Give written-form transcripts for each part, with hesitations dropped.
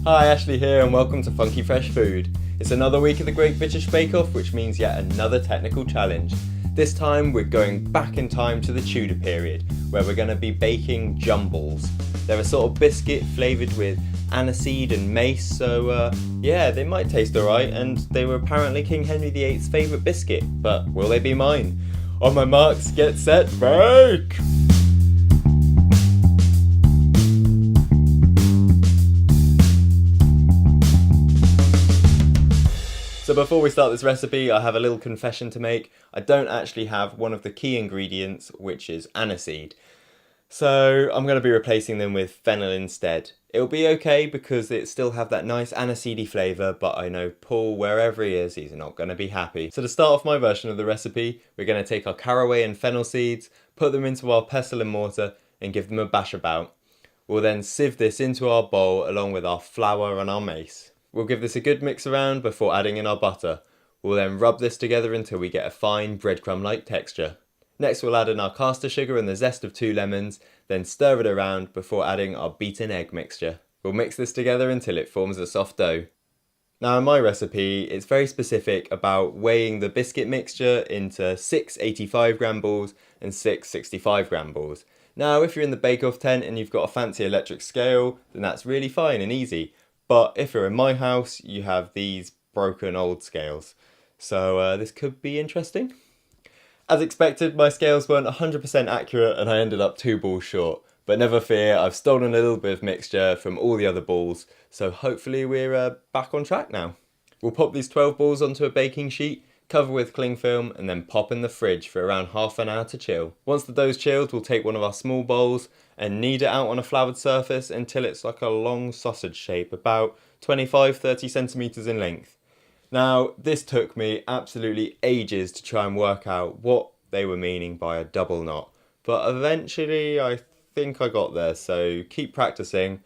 Hi, Ashley here and welcome to Funky Fresh Food. It's another week of the Great British Bake Off, which means yet another technical challenge. This time we're going back in time to the Tudor period, where we're going to be baking jumbles. They're a sort of biscuit flavoured with aniseed and mace, so yeah, they might taste alright, and they were apparently King Henry VIII's favourite biscuit, but will they be mine? On my marks, get set, bake! So before we start this recipe, I have a little confession to make. I don't actually have one of the key ingredients, which is aniseed. So I'm going to be replacing them with fennel instead. It'll be okay because it still have that nice aniseedy flavour, but I know Paul, wherever he is, he's not going to be happy. So to start off my version of the recipe, we're going to take our caraway and fennel seeds, put them into our pestle and mortar and give them a bash about. We'll then sieve this into our bowl along with our flour and our mace. We'll give this a good mix around before adding in our butter. We'll then rub this together until we get a fine breadcrumb-like texture. Next we'll add in our caster sugar and the zest of 2 lemons, then stir it around before adding our beaten egg mixture. We'll mix this together until it forms a soft dough. Now in my recipe, it's very specific about weighing the biscuit mixture into 6 85-gram balls and 6 65-gram balls. Now if you're in the bake-off tent and you've got a fancy electric scale, then that's really fine and easy. But if you're in my house, you have these broken old scales. So this could be interesting. As expected, my scales weren't 100% accurate and I ended up 2 balls short. But never fear, I've stolen a little bit of mixture from all the other balls. So hopefully we're back on track now. We'll pop these 12 balls onto a baking sheet, cover with cling film and then pop in the fridge for around half an hour to chill. Once the dough's chilled, we'll take one of our small bowls and knead it out on a floured surface until it's like a long sausage shape, about 25-30 centimeters in length. Now, this took me absolutely ages to try and work out what they were meaning by a double knot, but eventually I think I got there, so keep practicing.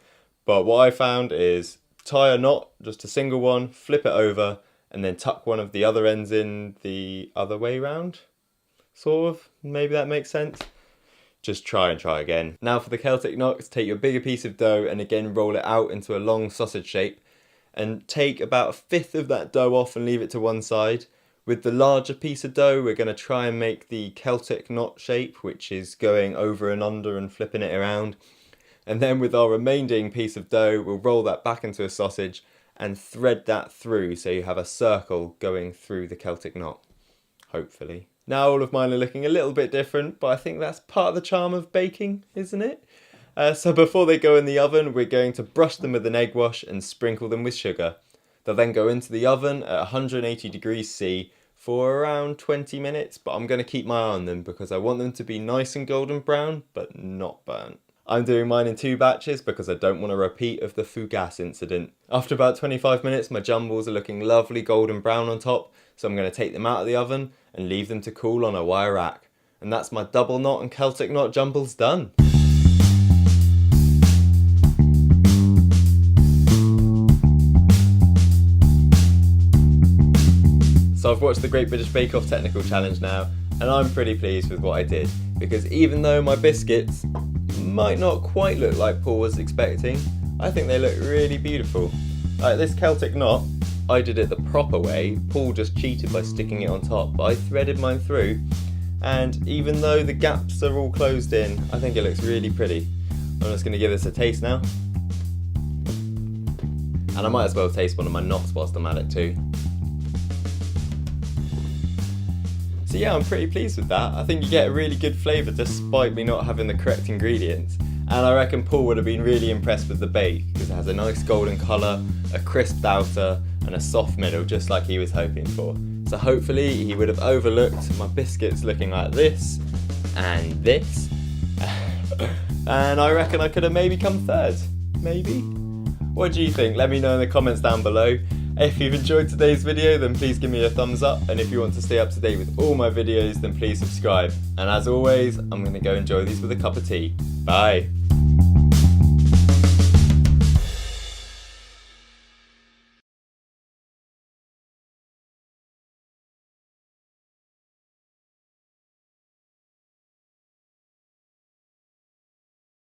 But what I found is tie a knot, just a single one, flip it over, and then tuck one of the other ends in the other way round. Sort of, maybe that makes sense. Just try and try again. Now for the Celtic knots, take your bigger piece of dough and again roll it out into a long sausage shape and take about 1/5 of that dough off and leave it to one side. With the larger piece of dough, we're going to try and make the Celtic knot shape, which is going over and under and flipping it around. And then with our remaining piece of dough, we'll roll that back into a sausage and thread that through so you have a circle going through the Celtic knot, hopefully. Now all of mine are looking a little bit different, but I think that's part of the charm of baking, isn't it? So before they go in the oven, we're going to brush them with an egg wash and sprinkle them with sugar. They'll then go into the oven at 180 degrees C for around 20 minutes, but I'm going to keep my eye on them because I want them to be nice and golden brown, but not burnt. I'm doing mine in 2 batches because I don't want a repeat of the fougasse incident. After about 25 minutes, my jumbles are looking lovely golden brown on top, so I'm going to take them out of the oven and leave them to cool on a wire rack. And that's my double knot and Celtic knot jumbles done. So I've watched the Great British Bake Off technical challenge now, and I'm pretty pleased with what I did, because even though my biscuits might not quite look like Paul was expecting, I think they look really beautiful. Like this Celtic knot, I did it the proper way. Paul just cheated by sticking it on top, but I threaded mine through, and even though the gaps are all closed in, I think it looks really pretty. I'm just going to give this a taste now. And I might as well taste one of my knots whilst I'm at it too. So yeah, I'm pretty pleased with that. I think you get a really good flavour despite me not having the correct ingredients. And I reckon Paul would have been really impressed with the bake because it has a nice golden colour, a crisp outer and a soft middle just like he was hoping for. So hopefully he would have overlooked my biscuits looking like this and this. And I reckon I could have maybe come third. Maybe? What do you think? Let me know in the comments down below. If you've enjoyed today's video, then please give me a thumbs up, and if you want to stay up to date with all my videos, then please subscribe. And as always, I'm going to go enjoy these with a cup of tea. Bye!